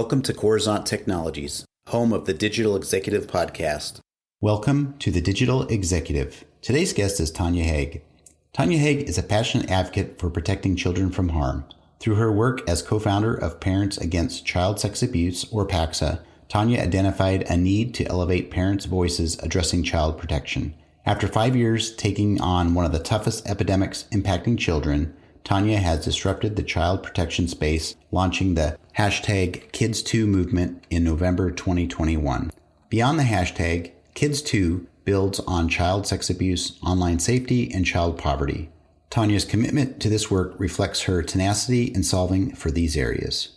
Welcome to Coruzant Technologies, home of the Digital Executive Podcast. Welcome to the Digital Executive. Today's guest is Tania Haigh. Tania Haigh is a passionate advocate for protecting children from harm. Through her work as co-founder of Parents Against Child Sex Abuse, or PAXA, Tania identified a need to elevate parents' voices addressing child protection. After 5 years taking on one of the toughest epidemics impacting children, Tania has disrupted the child protection space, launching the hashtag Kids2 movement in November 2021. Beyond the hashtag, Kids2 builds on child sex abuse, online safety, and child poverty. Tania's commitment to this work reflects her tenacity in solving for these areas.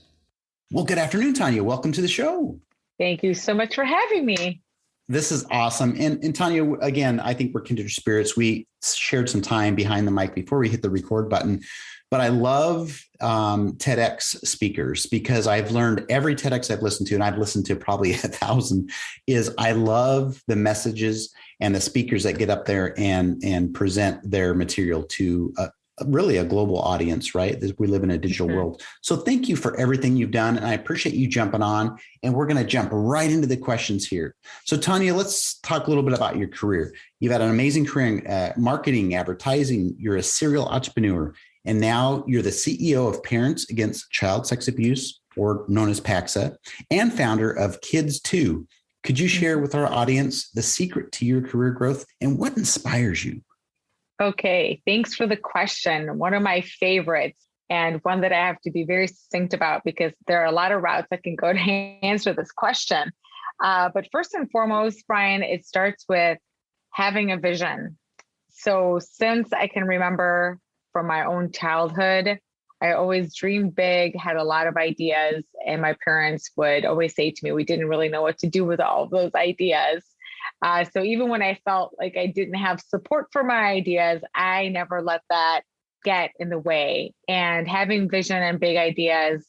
Well, good afternoon, Tania. Welcome to the show. Thank you so much for having me. This is awesome. And Tania, again, I think we're kindred spirits. We shared some time behind the mic before we hit the record button. But I love TEDx speakers because I've learned every TEDx I've listened to, and I've listened to probably 1,000, is I love the messages and the speakers that get up there and present their material to really a global audience, right? We live in a digital world. So thank you for everything you've done. And I appreciate you jumping on. And we're going to jump right into the questions here. So Tania, let's talk a little bit about your career. You've had an amazing career in marketing, advertising. You're a serial entrepreneur. And now you're the CEO of Parents Against Child Sex Abuse, or known as PAXA, and founder of Kids2. Could you share with our audience the secret to your career growth and what inspires you? Okay, thanks for the question. One of my favorites, and one that I have to be very succinct about because there are a lot of routes I can go to answer this question. But first and foremost, Brian, it starts with having a vision. So since I can remember from my own childhood, I always dreamed big, had a lot of ideas, and my parents would always say to me, we didn't really know what to do with all of those ideas. So even when I felt like I didn't have support for my ideas, I never let that get in the way. And having vision and big ideas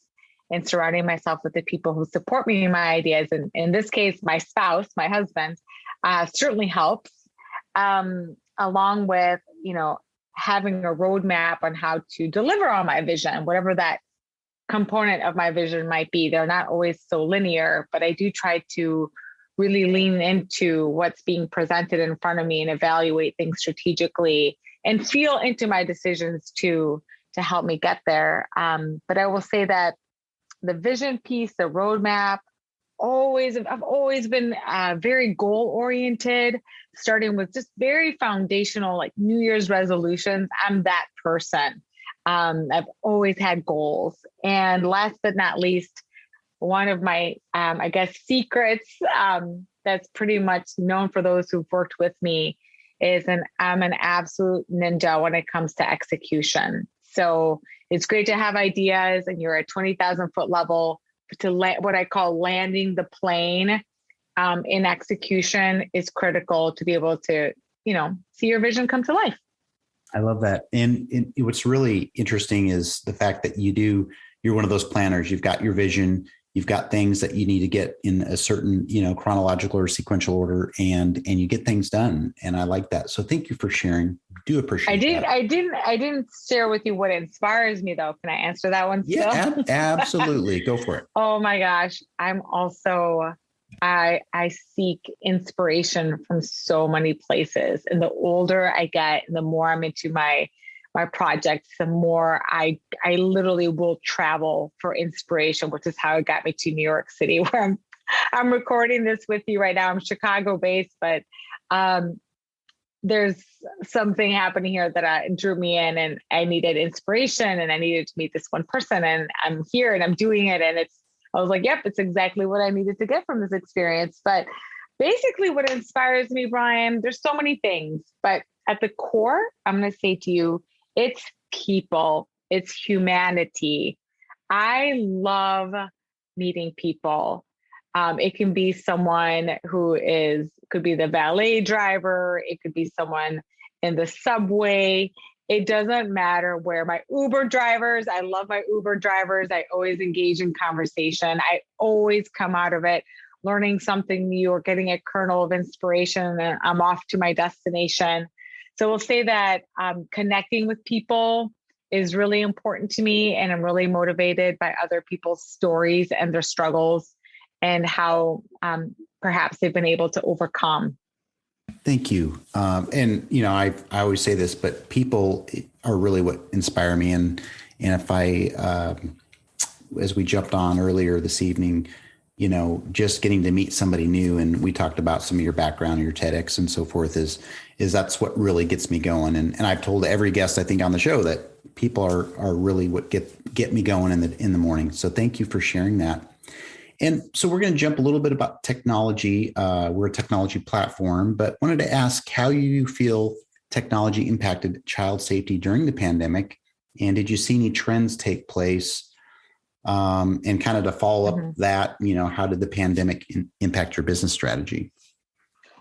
and surrounding myself with the people who support me in my ideas, and in this case, my spouse, my husband, certainly helps, along with, having a roadmap on how to deliver on my vision, whatever that component of my vision might be. They're not always so linear, but I do try to really lean into what's being presented in front of me and evaluate things strategically and feel into my decisions to help me get there. But I will say that the vision piece, the roadmap, I've always been very goal oriented, starting with just very foundational, like New Year's resolutions. I'm that person. I've always had goals. And last but not least, one of my, secrets that's pretty much known for those who've worked with me is I'm an absolute ninja when it comes to execution. So it's great to have ideas and you're at 20,000 foot level. What I call landing the plane in execution is critical to be able to, see your vision come to life. I love that. And what's really interesting is the fact that you're one of those planners. You've got your vision, you've got things that you need to get in a certain, chronological or sequential order, and you get things done. And I like that. So thank you for sharing. Do appreciate that. I didn't share with you what inspires me though. Can I answer that one still? Yeah, absolutely. Go for it. Oh my gosh. I'm also, I seek inspiration from so many places. And the older I get, and the more I'm into my projects, the more I literally will travel for inspiration, which is how it got me to New York City, where I'm recording this with you right now. I'm Chicago based, but there's something happening here that drew me in, and I needed inspiration, and I needed to meet this one person, and I'm here and I'm doing it. And I was like, yep, it's exactly what I needed to get from this experience. But basically what inspires me, Brian, there's so many things, but at the core, I'm going to say to you, it's people, it's humanity. I love meeting people. It can be someone who could be the valet driver. It could be someone in the subway. It doesn't matter where. My Uber drivers, I love my Uber drivers. I always engage in conversation. I always come out of it learning something new or getting a kernel of inspiration, and I'm off to my destination. So we'll say that connecting with people is really important to me. And I'm really motivated by other people's stories and their struggles and how perhaps they've been able to overcome. Thank you. And, I always say this, but people are really what inspire me. And if as we jumped on earlier this evening, just getting to meet somebody new, and we talked about some of your background, your TEDx and so forth, is that's what really gets me going. And I've told every guest, I think, on the show that people are really what get me going in the morning. So thank you for sharing that. And so we're going to jump a little bit about technology. We're a technology platform, but wanted to ask how you feel technology impacted child safety during the pandemic. And did you see any trends take place? And kind of to follow up that, how did the pandemic impact your business strategy?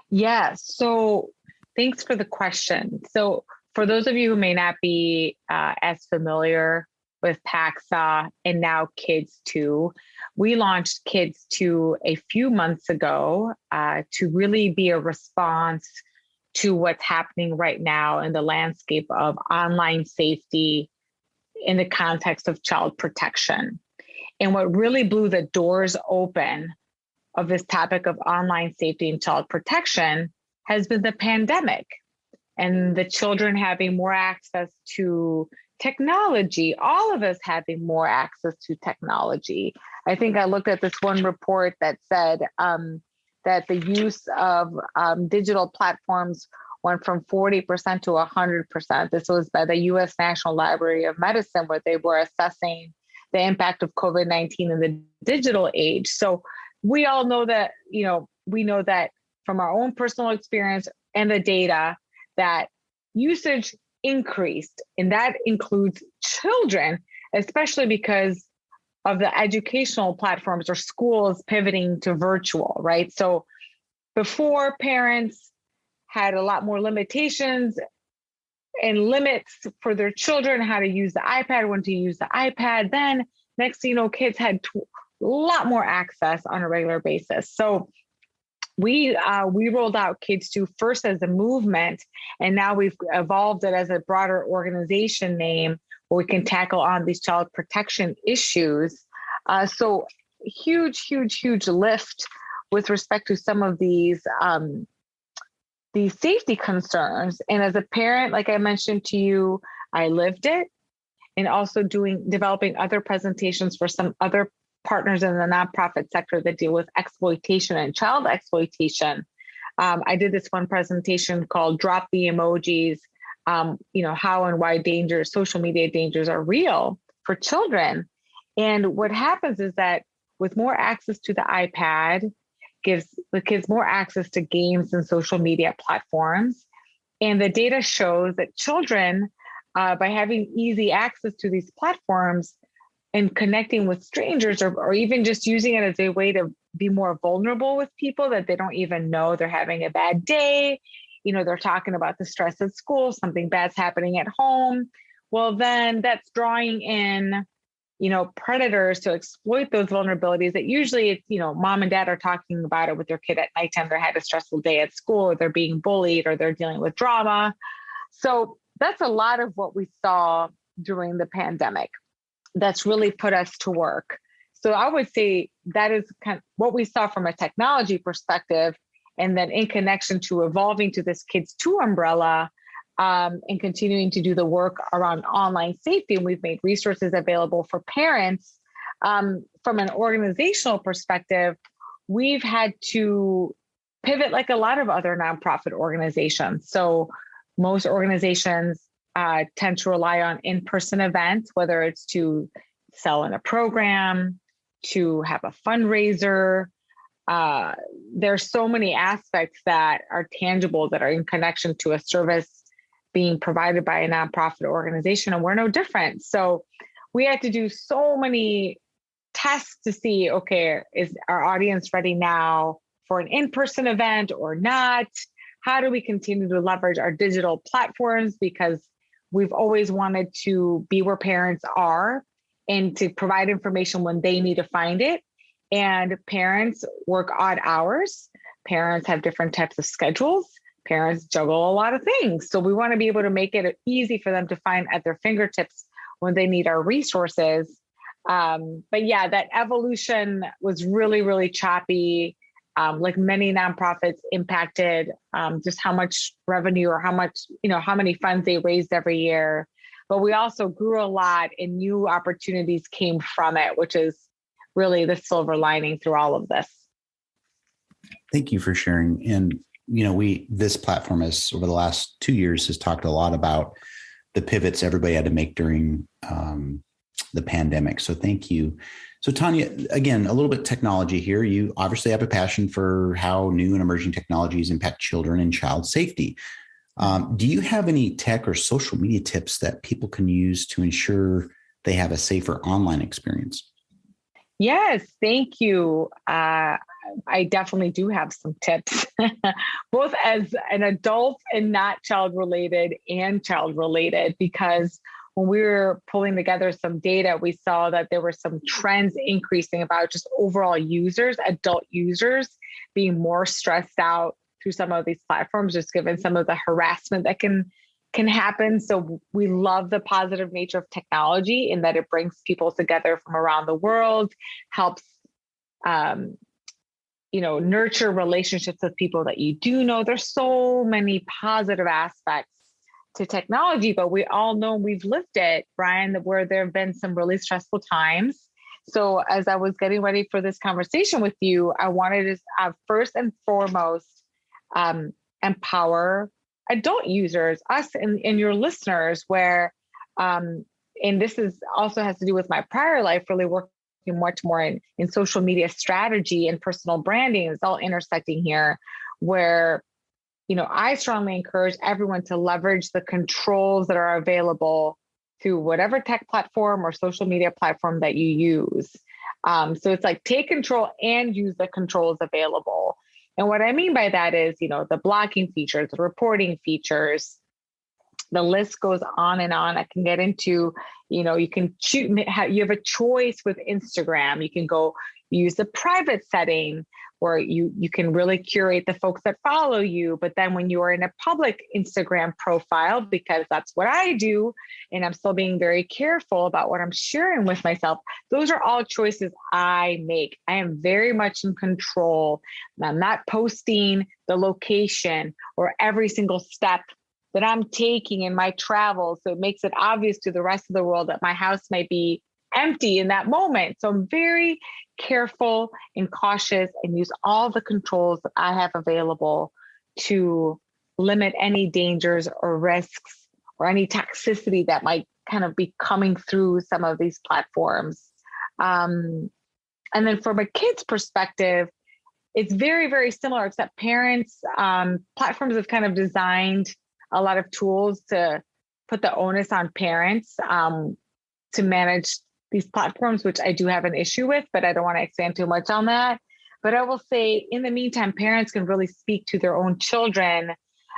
Yeah. So thanks for the question. So for those of you who may not be as familiar with PAXA and now Kids 2, we launched Kids 2 a few months ago to really be a response to what's happening right now in the landscape of online safety in the context of child protection. And what really blew the doors open of this topic of online safety and child protection has been the pandemic and the children having more access to technology, all of us having more access to technology. I think I looked at this one report that said that the use of digital platforms went from 40% to 100%. This was by the U.S. National Library of Medicine, where they were assessing the impact of COVID-19 in the digital age. So we all know that, we know that from our own personal experience and the data that usage increased, and that includes children, especially because of the educational platforms or schools pivoting to virtual, right? So before, parents had a lot more limitations and limits for their children, how to use the iPad, when to use the iPad. Then next thing you know, kids had a lot more access on a regular basis. So we rolled out Kids 2 first as a movement, and now we've evolved it as a broader organization name where we can tackle on these child protection issues. So huge lift with respect to some of these safety concerns. And as a parent, like I mentioned to you, I lived it, and also developing other presentations for some other partners in the nonprofit sector that deal with exploitation and child exploitation. I did this one presentation called Drop the Emojis, how and why social media dangers are real for children. And what happens is that with more access to the iPad, gives the kids more access to games and social media platforms. And the data shows that children, by having easy access to these platforms and connecting with strangers, or even just using it as a way to be more vulnerable with people that they don't even know, they're having a bad day, they're talking about the stress at school, something bad's happening at home. Well, then that's drawing in predators to exploit those vulnerabilities that usually it's, mom and dad are talking about it with their kid at nighttime. They had a stressful day at school, or they're being bullied, or they're dealing with drama. So that's a lot of what we saw during the pandemic. That's really put us to work. So I would say that is kind of what we saw from a technology perspective. And then in connection to evolving to this Kids 2 umbrella, and continuing to do the work around online safety. And we've made resources available for parents. From an organizational perspective, we've had to pivot like a lot of other nonprofit organizations. So most organizations tend to rely on in-person events, whether it's to sell in a program, to have a fundraiser. There's so many aspects that are tangible that are in connection to a service being provided by a nonprofit organization, and we're no different. So we had to do so many tests to see, okay, is our audience ready now for an in-person event or not? How do we continue to leverage our digital platforms? Because we've always wanted to be where parents are and to provide information when they need to find it. And parents work odd hours. Parents have different types of schedules. Parents juggle a lot of things. So we want to be able to make it easy for them to find at their fingertips when they need our resources. But yeah, that evolution was really, really choppy. Like many nonprofits impacted just how much revenue or how much, how many funds they raised every year. But we also grew a lot and new opportunities came from it, which is really the silver lining through all of this. Thank you for sharing. And, this platform has over the last 2 years has talked a lot about the pivots everybody had to make during the pandemic. So thank you. So Tania, again, a little bit technology here. You obviously have a passion for how new and emerging technologies impact children and child safety. Do you have any tech or social media tips that people can use to ensure they have a safer online experience? Yes, thank you. I definitely do have some tips, both as an adult and not child related and child related, because when we were pulling together some data, we saw that there were some trends increasing about just overall users, adult users being more stressed out through some of these platforms, just given some of the harassment that can happen. So we love the positive nature of technology in that it brings people together from around the world, helps nurture relationships with people that you do know. There's so many positive aspects to technology, but we all know, we've lived it, Brian, where there have been some really stressful times. So as I was getting ready for this conversation with you, I wanted to first and foremost empower adult users, us and your listeners, where, and this is also has to do with my prior life, really working much more in social media strategy and personal branding. It's all intersecting here, where, I strongly encourage everyone to leverage the controls that are available through whatever tech platform or social media platform that you use. So it's like take control and use the controls available. And what I mean by that is, the blocking features, the reporting features, the list goes on and on. I can get into, you can choose, you have a choice with Instagram. You can go use the private setting where you can really curate the folks that follow you. But then when you are in a public Instagram profile, because that's what I do, and I'm still being very careful about what I'm sharing with myself, those are all choices I make. I am very much in control. I'm not posting the location or every single step that I'm taking in my travels. So it makes it obvious to the rest of the world that my house might be empty in that moment. So I'm very careful and cautious and use all the controls that I have available to limit any dangers or risks or any toxicity that might kind of be coming through some of these platforms. And then from a kid's perspective, it's very, very similar, except parents, platforms have kind of designed a lot of tools to put the onus on parents to manage these platforms, which I do have an issue with, but I don't want to expand too much on that. But I will say, in the meantime, parents can really speak to their own children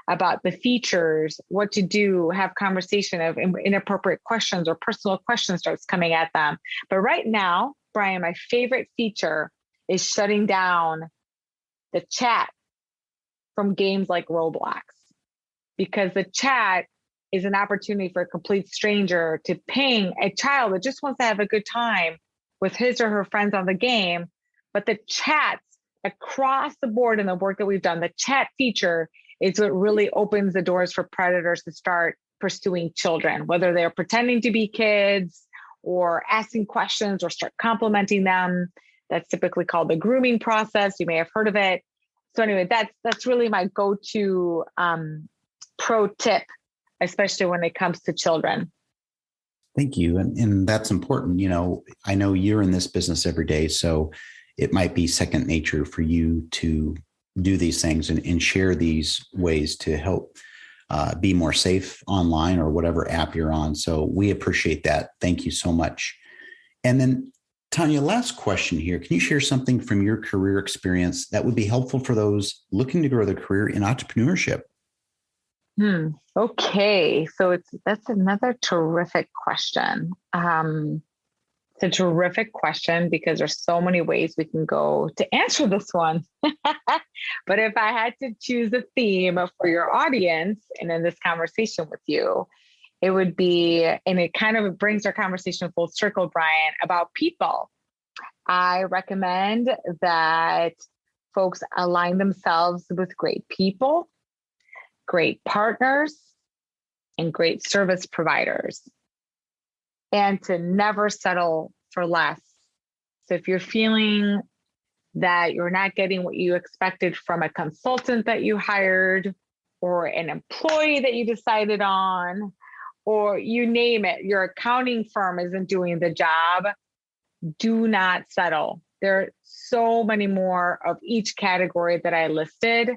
about the features, what to do, have conversation of inappropriate questions or personal questions starts coming at them. But right now, Brian, my favorite feature is shutting down the chat from games like Roblox, because the chat is an opportunity for a complete stranger to ping a child that just wants to have a good time with his or her friends on the game. But the chats across the board in the work that we've done, the chat feature is what really opens the doors for predators to start pursuing children, whether they're pretending to be kids or asking questions or start complimenting them. That's typically called the grooming process. You may have heard of it. So anyway, that's really my go-to pro tip, especially when it comes to children. Thank you. And that's important. I know you're in this business every day, so it might be second nature for you to do these things and share these ways to help be more safe online or whatever app you're on. So we appreciate that. Thank you so much. And then Tania, last question here. Can you share something from your career experience that would be helpful for those looking to grow their career in entrepreneurship? Okay. So that's another terrific question. It's a terrific question because there's so many ways we can go to answer this one. But if I had to choose a theme for your audience and in this conversation with you, it would be, and it kind of brings our conversation full circle, Brian, about people. I recommend that folks align themselves with great people, great partners, and great service providers, and to never settle for less. So if you're feeling that you're not getting what you expected from a consultant that you hired, or an employee that you decided on, or you name it, your accounting firm isn't doing the job, do not settle. There are so many more of each category that I listed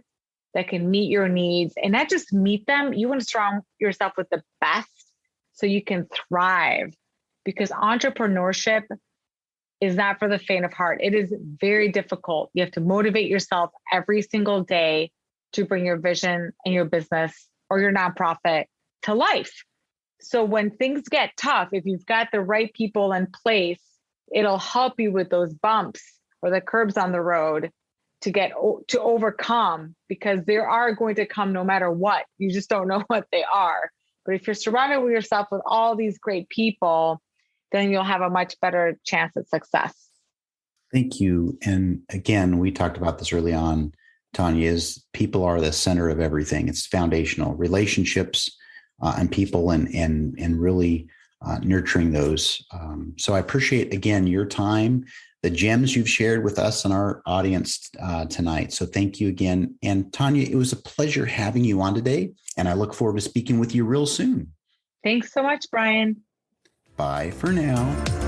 that can meet your needs, and not just meet them. You want to surround yourself with the best so you can thrive, because entrepreneurship is not for the faint of heart. It is very difficult. You have to motivate yourself every single day to bring your vision and your business or your nonprofit to life. So when things get tough, if you've got the right people in place, it'll help you with those bumps or the curbs on the road to overcome, because they are going to come no matter what. You just don't know what they are. But if you're surrounded with yourself with all these great people, then you'll have a much better chance at success. Thank you. And again, we talked about this early on, Tania, is people are the center of everything. It's foundational relationships and people, and really nurturing those. So I appreciate, again, your time, the gems you've shared with us and our audience tonight. So thank you again. And Tania, it was a pleasure having you on today, and I look forward to speaking with you real soon. Thanks so much, Brian. Bye for now.